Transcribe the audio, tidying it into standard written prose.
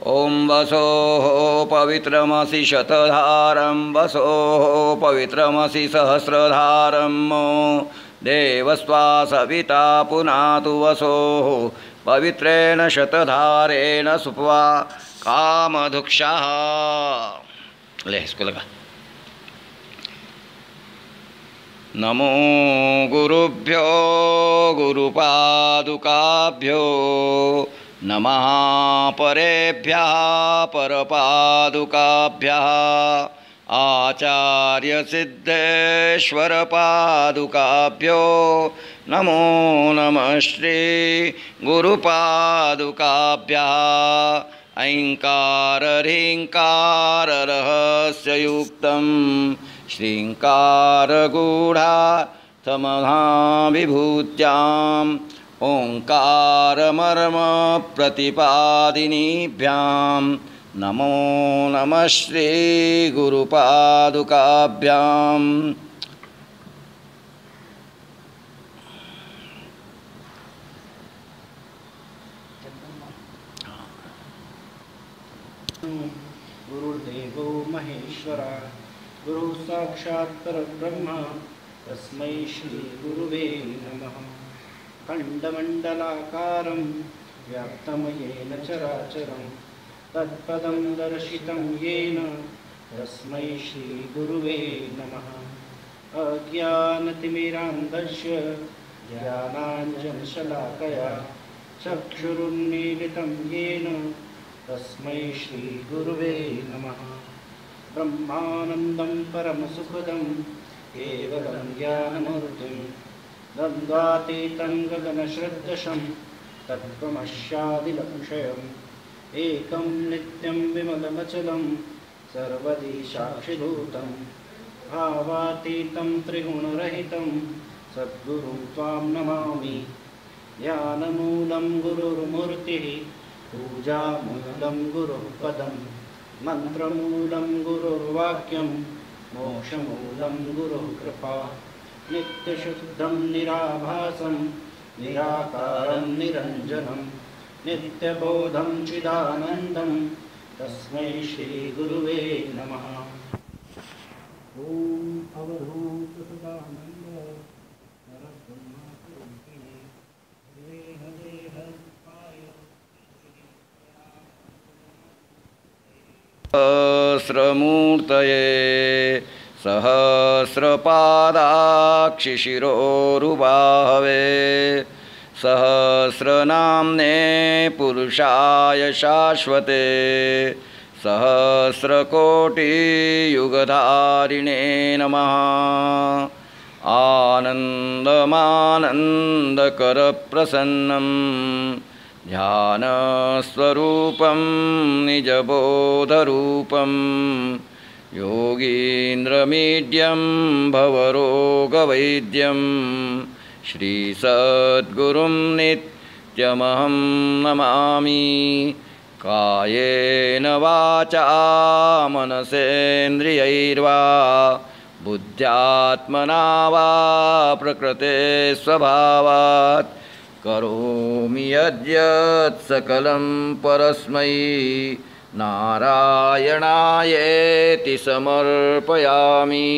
ॐ वसोः पवित्रमसि शतधारं वसोः पवित्रमसि सहस्रधारं देवस्त्वा सविता पुनातु वसोः पवित्रेण शतधारेण सुप्वा कामधुक्षः। ले इसको लगा। नमो गुरुभ्यो गुरुपादुकाभ्यो नमः परेभ्यः परपादुकाभ्यः आचार्यसिद्धेश्वरपादुकाभ्यो नमो नमः श्री गुरुपादुकाभ्यः। ऐङ्कारह्रीङ्काररहस्ययुक्तं श्रीङ्कारगूढार्थमहाविभूत्याम् ओङ्कारमर्मप्रतिपादिनीभ्यां नमो नमः श्रीगुरुपादुकाभ्याम्। गुरुर्देवो महेश्वरा गुरु साक्षात् परब्रह्म तस्मै श्री गुरुवे नमः। खण्डमण्डलाकारं व्याप्तं येन चराचरं तत्पदं दर्शितं येन तस्मै श्री गुरुवे नमः। अज्ञानतिमिरान्धस्य ज्ञानाञ्जनशलाकया चक्षुरुन्मीलितं येन तस्मै श्री गुरुवे नमः। ब्रह्मानन्दं परमसुखदं केवलं ज्ञानमूर्तिं द्वन्द्वातीतं गगनश्रद्धशं तत्त्वमस्यादिलक्षयम् एकं नित्यं विमलमचलं सर्वदी साक्षिभूतं भावातीतं त्रिगुणरहितं सद्गुरुं त्वां नमामि। ज्ञानमूलं गुरुर्मूर्तिः पूजामूलं गुरुः पदं मन्त्रमूलं गुरुर्वाक्यं मोक्षमूलं गुरुः कृपा। नित्यशुद्धं निराभासं निराकारं निरञ्जनं नित्यबोधं चिदानन्दं तस्मै श्रीगुरुवे नमः। ॐ अवधूत सदानन्द सहस्रमूर्तये सहस्रपादाक्षिशिरोरुबाहवे सहस्रनाम्ने पुरुषाय शाश्वते सहस्रकोटियुगधारिणे नमः। आनन्दमानन्दकरप्रसन्नं ध्यानस्वरूपं निजबोधरूपं योगीन्द्रमीड्यं भवरोगवैद्यं श्रीसद्गुरुं नित्यमहं नमामि। कायेन वाचा मनसेन्द्रियैर्वा बुद्ध्यात्मना वा प्रकृते स्वभावात् करोमि यद्यत् सकलं परस्मै नारायणायेति समर्पयामि।